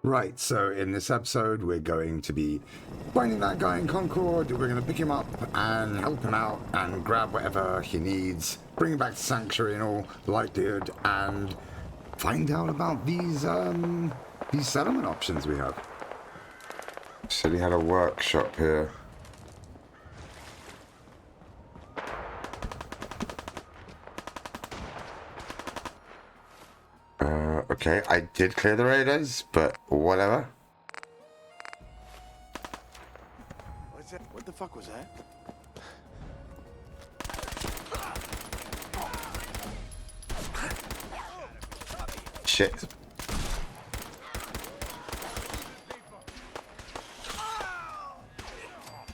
Right, so in this episode, we're going to be finding that guy in Concord. We're going to pick him up and help him out and grab whatever he needs, bring him back to Sanctuary in all likelihood, and find out about these settlement options we have. Said he had a workshop here. Okay, I did clear the raiders, but whatever. What's that? What the fuck was that? Shit.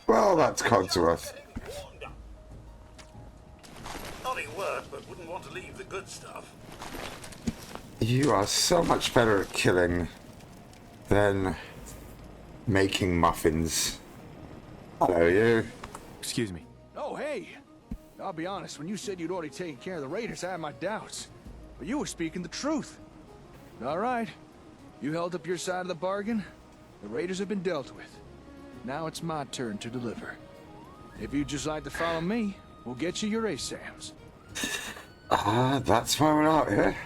Well, that's Codsworth. Nothing worse, but wouldn't want to leave the good stuff. You are so much better at killing than making muffins. Hello, you. Excuse me. Oh, hey! I'll be honest, when you said you'd already taken care of the raiders, I had my doubts. But you were speaking the truth. All right. You held up your side of the bargain. The raiders have been dealt with. Now it's my turn to deliver. If you'd just like to follow me, we'll get you your ASAMs. That's why we're out here.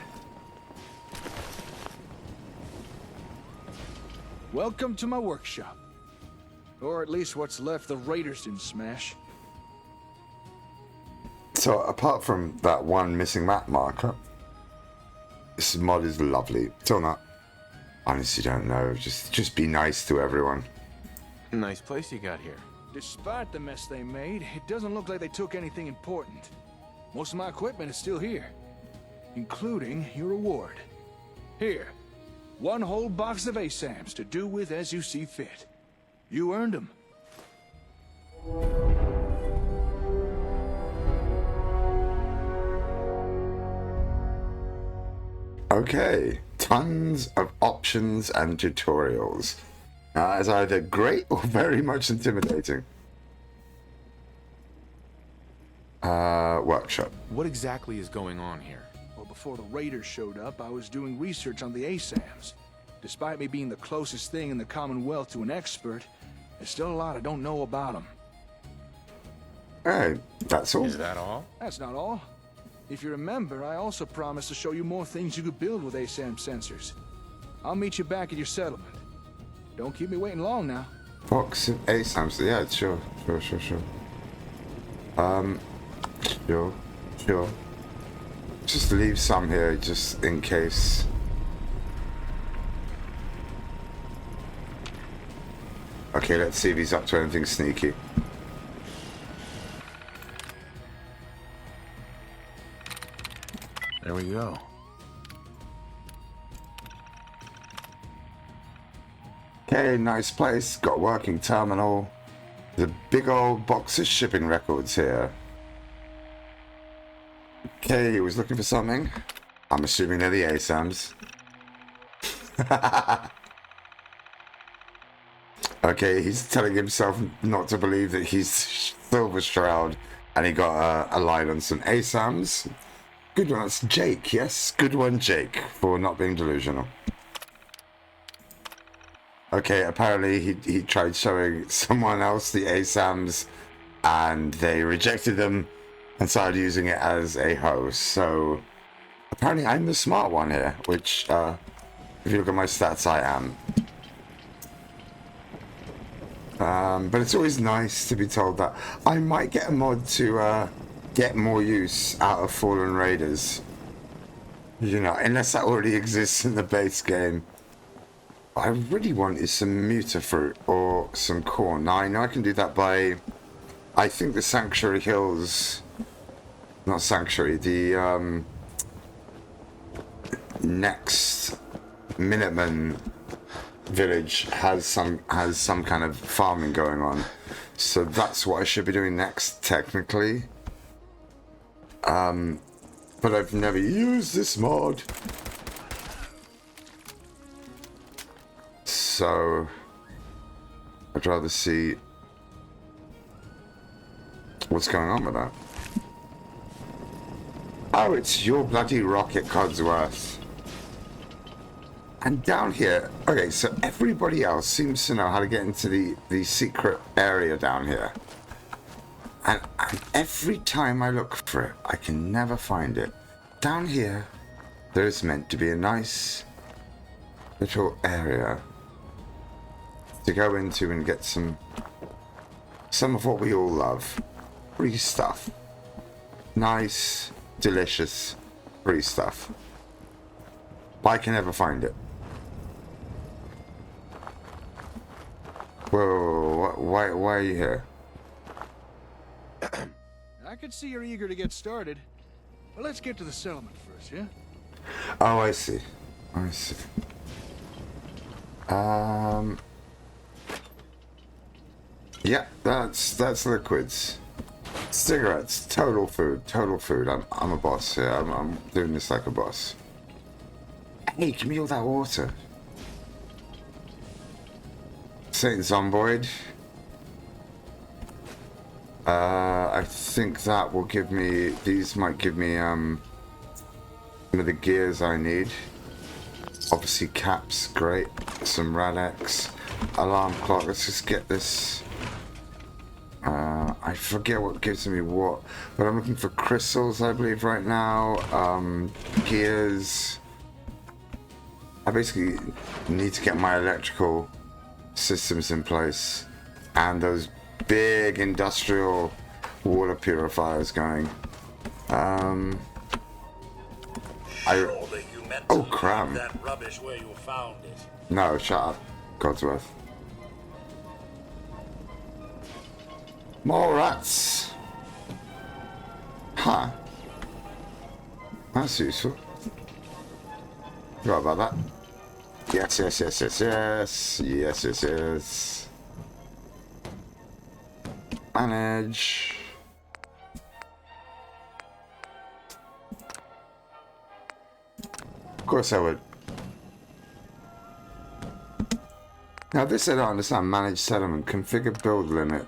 Welcome to my workshop. Or at least what's left the raiders didn't smash. So, apart from that one missing map marker, this mod is lovely. Till not. Honestly, don't know. Just be nice to everyone. Nice place you got here. Despite the mess they made, it doesn't look like they took anything important. Most of my equipment is still here, including your reward. Here, one whole box of ASAMs to do with as you see fit. You earned them. Okay, tons of options and tutorials. It's either great or very much intimidating. Workshop. What exactly is going on here? Well, before the raiders showed up, I was doing research on the ASAMs. Despite me being the closest thing in the Commonwealth to an expert, there's still a lot I don't know about them. Hey, that's all. Is that all? That's not all. If you remember, I also promised to show you more things you could build with ASAM sensors. I'll meet you back at your settlement. Don't keep me waiting long now. Box of ASAMs. Yeah, sure. Sure. Just leave some here, just in case. Okay, let's see if he's up to anything sneaky. There we go. Okay, nice place. Got a working terminal. There's a big old box of shipping records here. Okay, he was looking for something. I'm assuming they're the ASAMs. Okay, he's telling himself not to believe that he's Silver Shroud, and he got a line on some ASAMs. Good one, that's Jake, yes? Good one, Jake, for not being delusional. Okay, apparently he tried showing someone else the ASAMs, and they rejected them and started using it as a host. So apparently I'm the smart one here, which if you look at my stats, I am. But it's always nice to be told that I might get a mod to get more use out of Fallen Raiders. You know, unless that already exists in the base game. What I really want is some Mutafruit or some corn. Now I know I can do that by, I think the Sanctuary Hills, not Sanctuary, the next Minutemen village has some kind of farming going on. So that's what I should be doing next, technically. But I've never used this mod. So I'd rather see what's going on with that. Oh, it's your bloody rocket, Codsworth. And down here, okay, so everybody else seems to know how to get into the secret area down here. And every time I look for it, I can never find it. Down here, there's meant to be a nice little area to go into and get some of what we all love. Free stuff. Nice, delicious, free stuff. But I can never find it. Whoa, why are you here? I can see you're eager to get started. Well, let's get to the settlement first, yeah? Oh, I see. I see. Yeah, that's liquids. Cigarettes, total food. I'm a boss here. I'm doing this like a boss. Hey, give me all that water. Saint Zomboid. I think that will give me, these might give me some of the gears I need. Obviously caps, great. Some Radex. Alarm clock, let's just get this. I forget what gives me what, but I'm looking for crystals, I believe, right now. Gears. I basically need to get my electrical systems in place and big industrial water purifiers going. Surely you meant to Oh, crap. leave that rubbish where you found it. No, shut up, Codsworth. More rats. Huh. That's useful. Forgot about that. Yes. Manage. Of course I would. Now this I don't understand. Manage settlement. Configure build limit.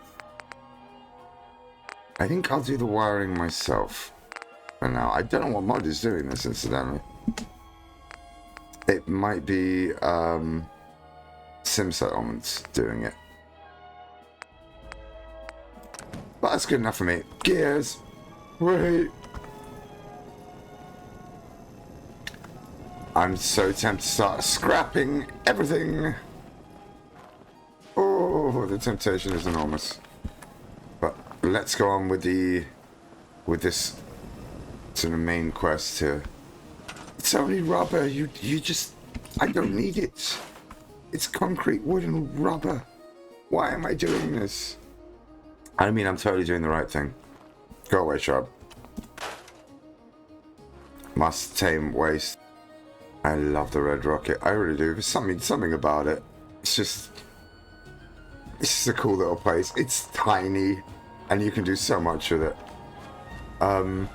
I think I'll do the wiring myself for now. I don't know what mod is doing this, incidentally. It might be Sim Settlements doing it. But that's good enough for me. Gears. Wait. I'm so tempted to start scrapping everything. Oh, the temptation is enormous. But let's go on with this sort of main quest here. It's only rubber. You just, I don't need it. It's concrete, wood, and rubber. Why am I doing this? I mean, I'm totally doing the right thing. Go away, shrub. Must tame waste. I love the red rocket. I really do. There's something about it. It's just a cool little place. It's tiny, and you can do so much with it. And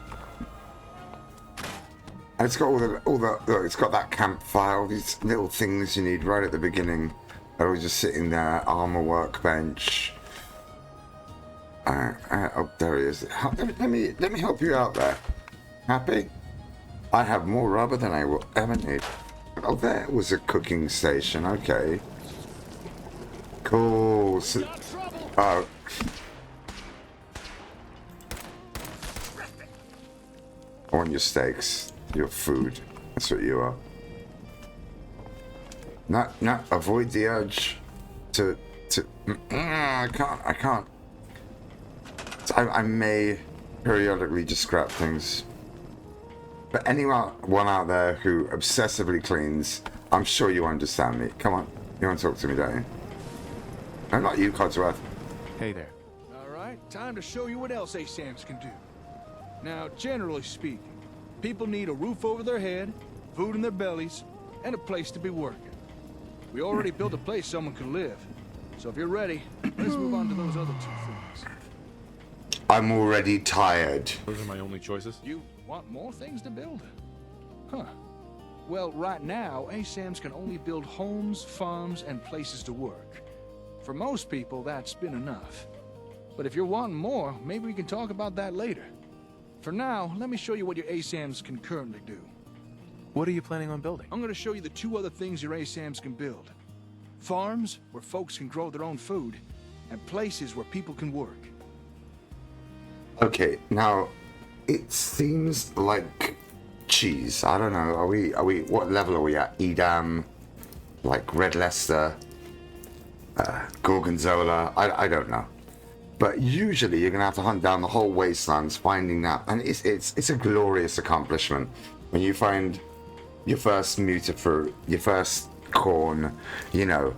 it's got all the look, it's got that campfire, all these little things you need right at the beginning. They're all just sitting there. Armor workbench. Oh, there he is. Let me help you out there. Happy? I have more rubber than I will ever need. Oh, there was a cooking station. Okay. Cool. So, oh. I want your steaks. Your food. That's what you are. No, avoid the urge to I can't. I may periodically just scrap things. But anyone out there who obsessively cleans, I'm sure you understand me. Come on. You want to talk to me, don't you? No, not you, Codsworth. Hey there. All right, time to show you what else ASAMs can do. Now, generally speaking, people need a roof over their head, food in their bellies, and a place to be working. We already built a place someone can live. So if you're ready, let's move on to those other two things. I'm already tired. Those are my only choices? You want more things to build? Huh. Well, right now, ASAMs can only build homes, farms, and places to work. For most people, that's been enough. But if you're wanting more, maybe we can talk about that later. For now, let me show you what your ASAMs can currently do. What are you planning on building? I'm gonna show you the two other things your ASAMs can build. Farms, where folks can grow their own food, and places where people can work. Okay, now it seems like cheese. I don't know. Are we? What level are we at? Edam, like Red Leicester, Gorgonzola. I don't know. But usually you're gonna have to hunt down the whole wastelands finding that, and it's a glorious accomplishment when you find your first mutafruit, your first corn, you know,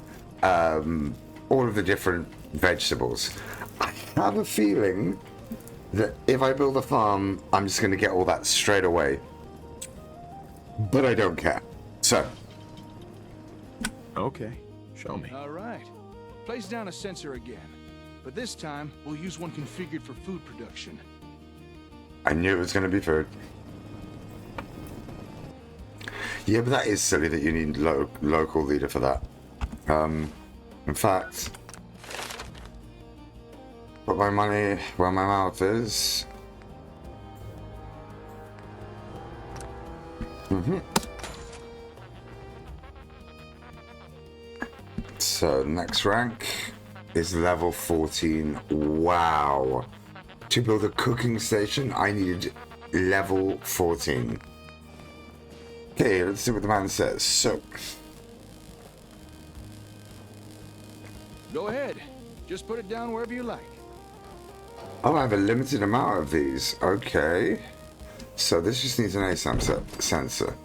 all of the different vegetables. I have a feeling that if I build a farm, I'm just gonna get all that straight away. But I don't care. So, Okay, show me. All right. Place down a sensor again. But this time, we'll use one configured for food production. I knew it was gonna be food. Yeah, but that is silly that you need local leader for that. In fact, put my money where my mouth is. So next rank is level 14. Wow. To build a cooking station, I needed level 14. Okay, let's see what the man says. So, Go ahead. Just put it down wherever you like. oh, I have a limited amount of these. Okay. So this just needs an ASAM sensor.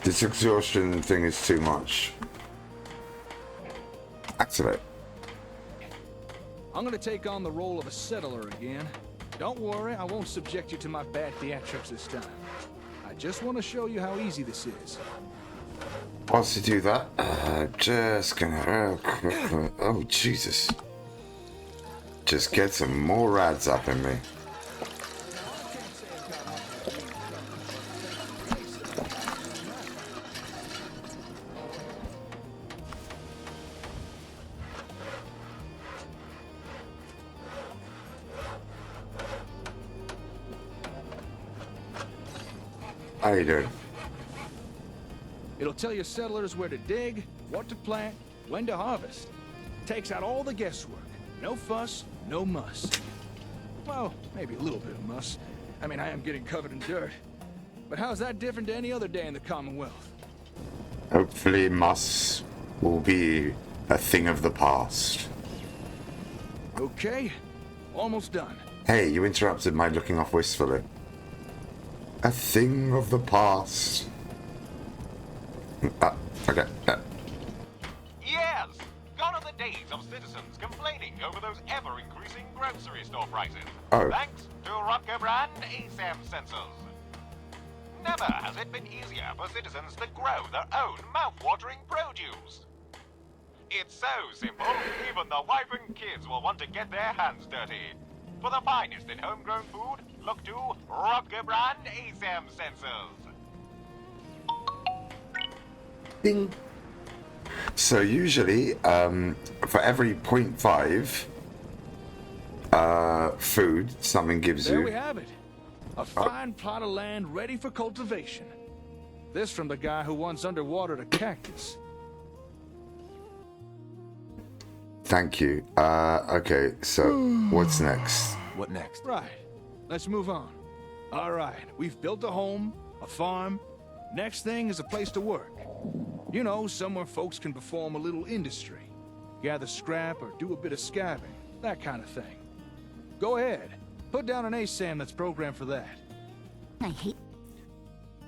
This exhaustion thing is too much. Activate. I'm gonna take on the role of a settler again. Don't worry, I won't subject you to my bad theatrics this time. I just want to show you how easy this is. Whilst you do that, just gonna... oh, Jesus. Just get some more rads up in me. How you doing? It'll tell your settlers where to dig, what to plant, when to harvest. Takes out all the guesswork. No fuss, no muss. Well, maybe a little bit of muss. I mean, I am getting covered in dirt. But how's that different to any other day in the Commonwealth? Hopefully muss will be a thing of the past. Okay, almost done. Hey, you interrupted my looking off wistfully. A thing of the past. Okay. Yes! Gone are the days of citizens complaining over those ever-increasing grocery store prices. Oh. Thanks to Rutger brand ASAM sensors. Never has it been easier for citizens to grow their own mouth-watering produce. It's so simple, even the wife and kids will want to get their hands dirty. For the finest in homegrown food, look to Rutger brand ASAM sensors. Ding. So usually, for every 0.5 food something gives There you. we have it. A fine plot of land ready for cultivation. This from the guy who once underwatered a cactus. Thank you. Okay, so what's next? What next? Right. Let's move on. All right, we've built a home, a farm. Next thing is a place to work. You know, somewhere folks can perform a little industry. Gather scrap or do a bit of scabbing. That kind of thing. Go ahead. Put down an ASAM that's programmed for that.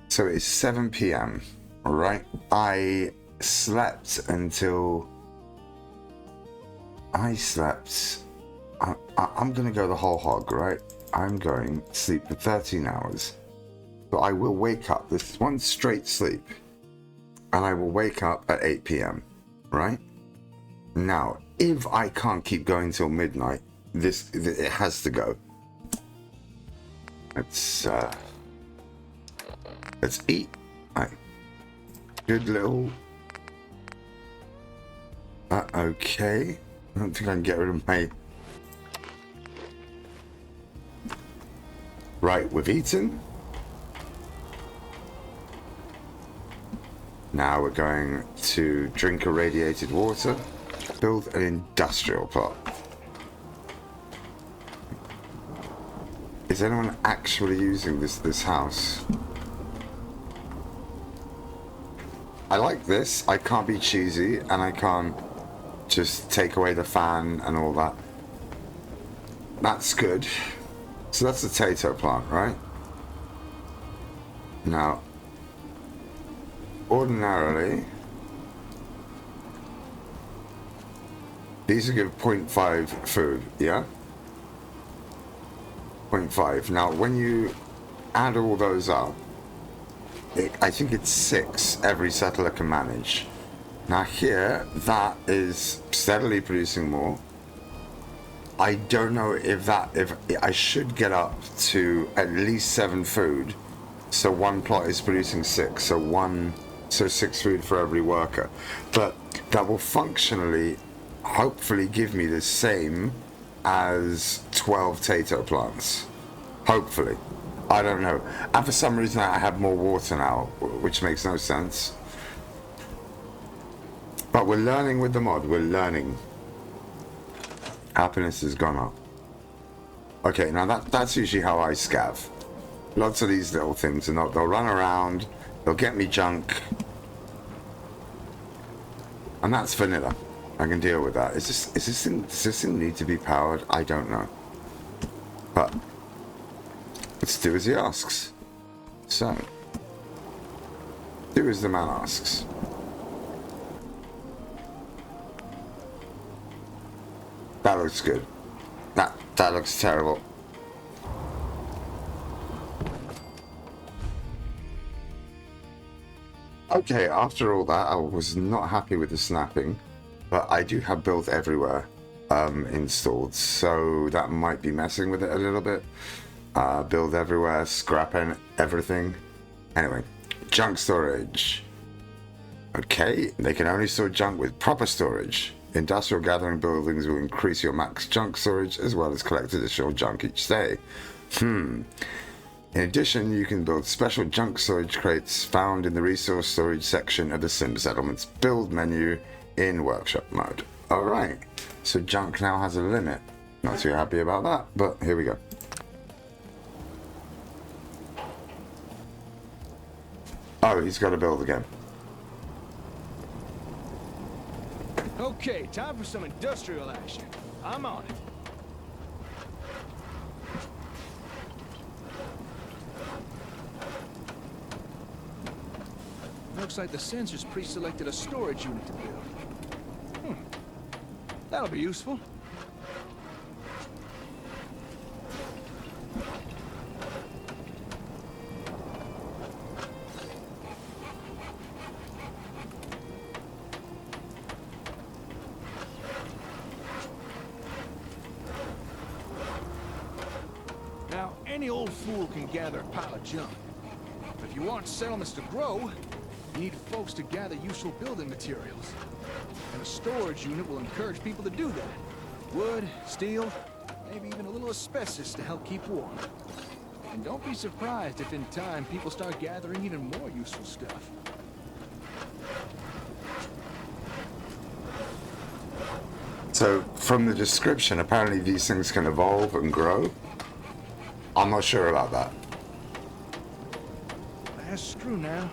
So it's 7 p.m. Right? I slept until... I'm gonna go the whole hog, right? I'm going to sleep for 13 hours. But I will wake up. This is one straight sleep. And I will wake up at 8 p.m. Right? Now, if I can't keep going till midnight, it has to go. Let's eat. Right. Good little... okay. I don't think I can get rid of my Right, we've eaten. Now we're going to drink irradiated water, build an industrial plot. Is anyone actually using this house? I like this. I can't be cheesy and I can't just take away the fan and all that. That's good. So that's the potato plant, right? Now, ordinarily, these are give 0.5 food, yeah? 0.5. Now, when you add all those up, I think it's 6 every settler can manage. Now here, that is steadily producing more. I don't know if I should get up to at least 7 food. So one plot is producing 6. So 6 food for every worker. But that will functionally, hopefully give me the same as 12 potato plants. Hopefully. I don't know. And for some reason I have more water now, which makes no sense. But we're learning with the mod. We're learning. Happiness has gone up. Okay, now that's usually how I scav. Lots of these little things, and they'll run around, they'll get me junk. And that's vanilla. I can deal with that. Does this thing need to be powered? I don't know. But let's do as he asks. So, do as the man asks. That looks good. That looks terrible. Okay, after all that, I was not happy with the snapping, but I do have build everywhere installed, so that might be messing with it a little bit. Build everywhere, scrapping everything. Anyway, junk storage. Okay, they can only store junk with proper storage. Industrial gathering buildings will increase your max junk storage as well as collect additional junk each day. In addition, you can build special junk storage crates found in the resource storage section of the Sim Settlements build menu in workshop mode. Alright, so junk now has a limit. Not too happy about that, but here we go. Oh, he's got to build again. Okay, time for some industrial action. I'm on it. Looks like the sensors pre-selected a storage unit to build. That'll be useful. Now, any old fool can gather a pile of junk. But if you want settlements to grow, you need folks to gather useful building materials. And a storage unit will encourage people to do that. Wood, steel, maybe even a little asbestos to help keep warm. And don't be surprised if in time people start gathering even more useful stuff. So, from the description, apparently these things can evolve and grow. I'm not sure about that. Last screw now.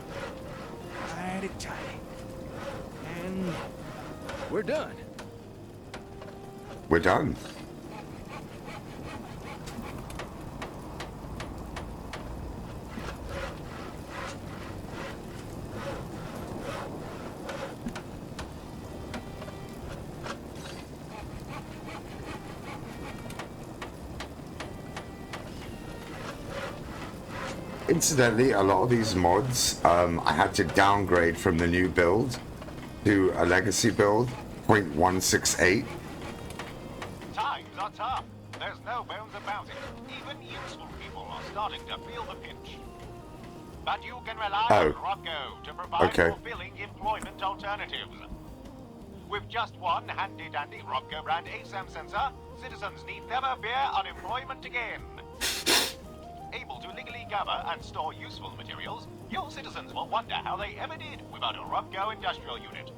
Tight it tight. And we're done. We're done. Incidentally, a lot of these mods, I had to downgrade from the new build to a legacy build, 0.168. Times are tough. There's no bones about it. Even useful people are starting to feel the pinch. But you can rely on Rocco to provide fulfilling employment alternatives. With just one handy-dandy Rocco brand ASAM sensor, citizens need never fear unemployment again. able to legally gather and store useful materials, your citizens will wonder how they ever did without a rough-go industrial unit.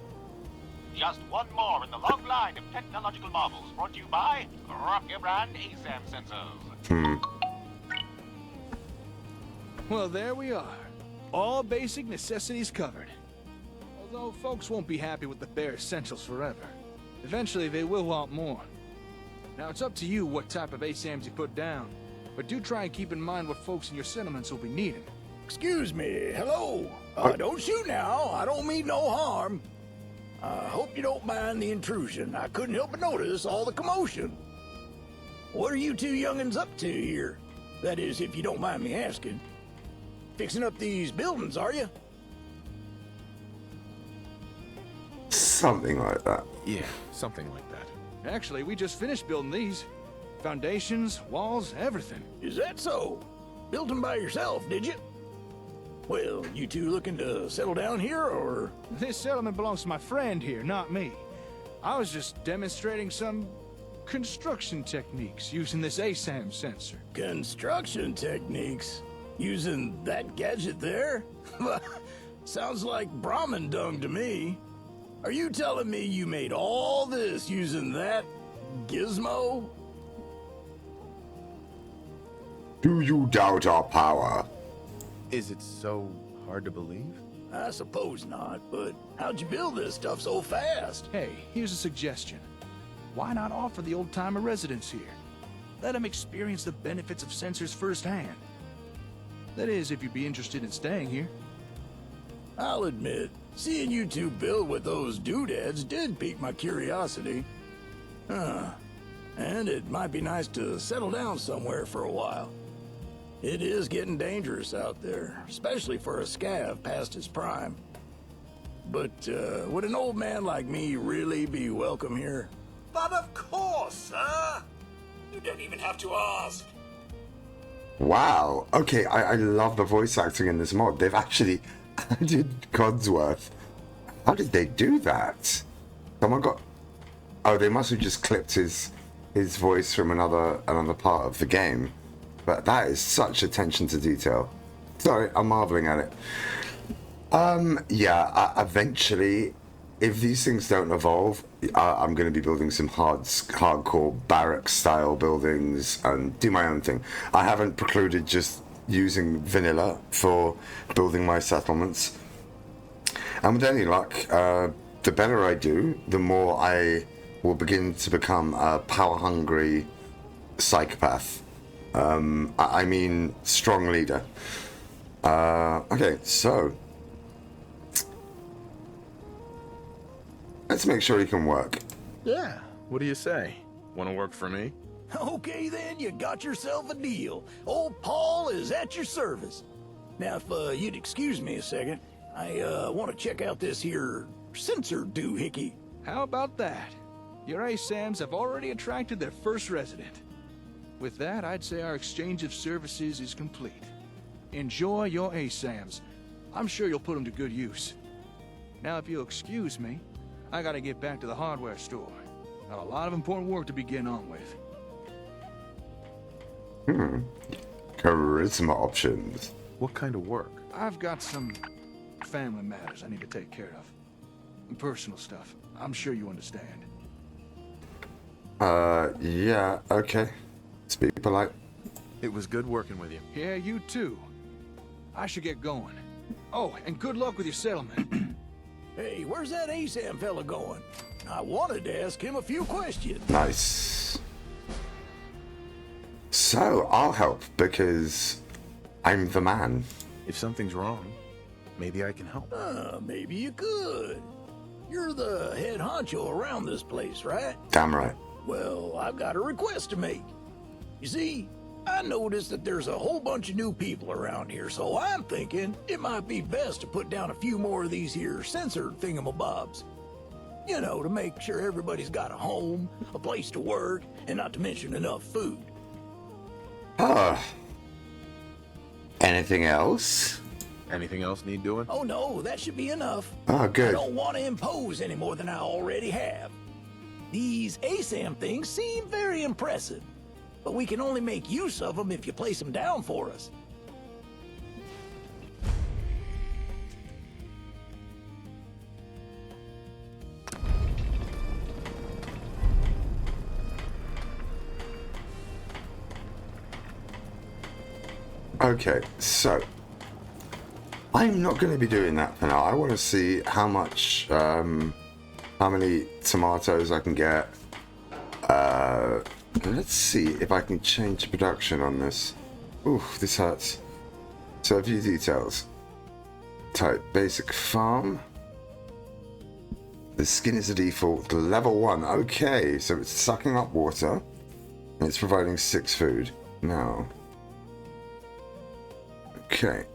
Just one more in the long line of technological marvels brought to you by Rock Your Brand ASAM sensors. Well, there we are. All basic necessities covered. Although folks won't be happy with the bare essentials forever. Eventually, they will want more. Now, it's up to you what type of ASAMs you put down, but do try and keep in mind what folks in your settlements will be needing. Excuse me, hello. Don't shoot now. I don't mean no harm. I hope you don't mind the intrusion. I couldn't help but notice all the commotion. What are you two young'uns up to here? That is, if you don't mind me asking. Fixing up these buildings, are you? Something like that. Yeah, something like that. Actually, we just finished building these. Foundations, walls, everything. Is that so? Built them by yourself, did you? Well, you two looking to settle down here, or? This settlement belongs to my friend here, not me. I was just demonstrating some construction techniques using this ASAM sensor. Construction techniques? Using that gadget there? Sounds like Brahmin dung to me. Are you telling me you made all this using that gizmo? Do you doubt our power? Is it so hard to believe? I suppose not, but how'd you build this stuff so fast? Hey, here's a suggestion. Why not offer the old-timer residents here? Let them experience the benefits of sensors firsthand. That is, if you'd be interested in staying here. I'll admit, seeing you two build with those doodads did pique my curiosity. And it might be nice to settle down somewhere for a while. It is getting dangerous out there, especially for a scav past his prime. But would an old man like me really be welcome here? But of course, sir. You don't even have to ask. Wow. Okay, I love the voice acting in this mod. They've actually added Codsworth. How did they do that? Someone got... Oh, they must have just clipped his voice from another part of the game. But that is such attention to detail. Sorry, I'm marveling at it. Yeah, eventually, if these things don't evolve, I'm going to be building some hardcore barrack-style buildings and do my own thing. I haven't precluded just using vanilla for building my settlements. And with any luck, the better I do, the more I will begin to become a power-hungry psychopath. I mean, strong leader. Okay, so let's make sure he can work. Yeah. What do you say? Want to work for me? Okay then, you got yourself a deal. Old Paul is at your service. Now, if you'd excuse me a second, I want to check out this here sensor doohickey. How about that? Your ASAMs have already attracted their first resident. With that, I'd say our exchange of services is complete. Enjoy your ASAMs. I'm sure you'll put them to good use. Now, if you'll excuse me, I gotta get back to the hardware store. Got a lot of important work to begin on with. Charisma options. What kind of work? I've got some family matters I need to take care of. Personal stuff. I'm sure you understand. Yeah, okay. Speak polite. It was good working with you. Yeah, you too. I should get going. Oh, and good luck with your settlement. Hey, where's that ASAM fella going? I wanted to ask him a few questions. Nice. So, I'll help because I'm the man. If something's wrong, maybe I can help. Maybe you could. You're the head honcho around this place, right? Damn right. Well, I've got a request to make. You see, I noticed that there's a whole bunch of new people around here, so I'm thinking it might be best to put down a few more of these here censored thingamabobs. You know, to make sure everybody's got a home, a place to work, and not to mention enough food. Anything else? Anything else need doing? Oh no, that should be enough. Oh, I good. don't want to impose any more than I already have. These ASAM things seem very impressive. but we can only make use of them if you place them down for us. Okay, so I'm not going to be doing that for now. I want to see how much, how many tomatoes I can get. Let's see if I can change production on this. Oof, this hurts. So a few details. Type basic farm. The skin is the default level 1. Okay, so it's sucking up water and it's providing 6 food. Now, okay.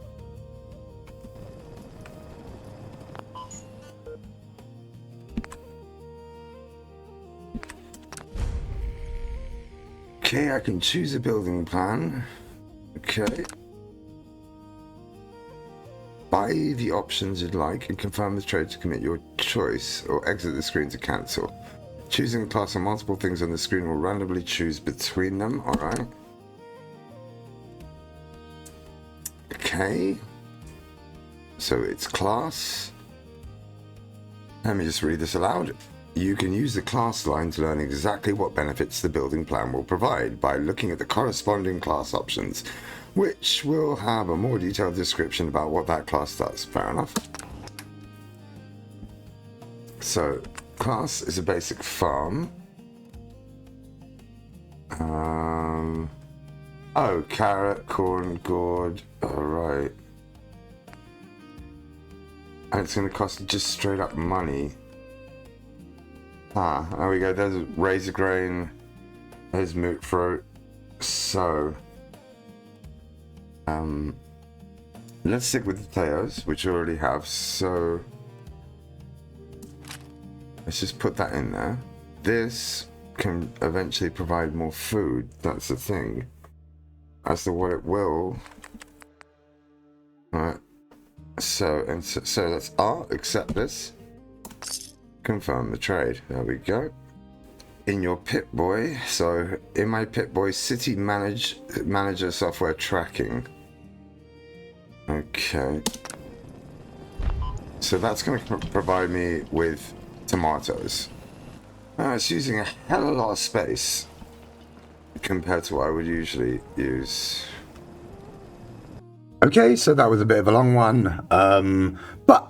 Okay, I can choose a building plan. Okay. Buy the options you'd like and confirm the trade to commit your choice or exit the screen to cancel. Choosing a class of multiple things on the screen will randomly choose between them. Alright. Okay. So it's class. Let me just read this aloud. You can use the class line to learn exactly what benefits the building plan will provide by looking at the corresponding class options, which will have a more detailed description about what that class does. Fair enough. So, class is a basic farm. Oh, carrot, corn, gourd. Alright. And it's going to cost just straight up money. Ah, there we go. There's razor grain. There's moot fruit. So, let's stick with potatoes, which I already have. So, let's just put that in there. This can eventually provide more food. That's the thing. As to what it will. Alright. So let's accept this. Confirm the trade. There we go. In your Pip-Boy. So in my Pip-Boy city manager software tracking. Okay. So that's going to provide me with tomatoes. It's using a hell of a lot of space compared to what I would usually use. Okay, so that was a bit of a long one. But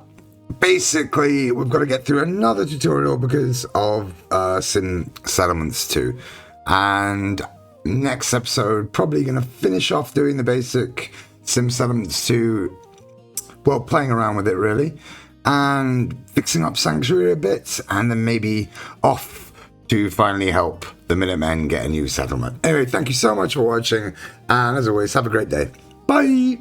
basically, we've got to get through another tutorial because of Sim Settlements 2. And next episode, probably going to finish off doing the basic Sim Settlements 2. Well, playing around with it, really. And fixing up Sanctuary a bit. And then maybe off to finally help the Minutemen get a new settlement. Anyway, thank you so much for watching. And as always, have a great day. Bye!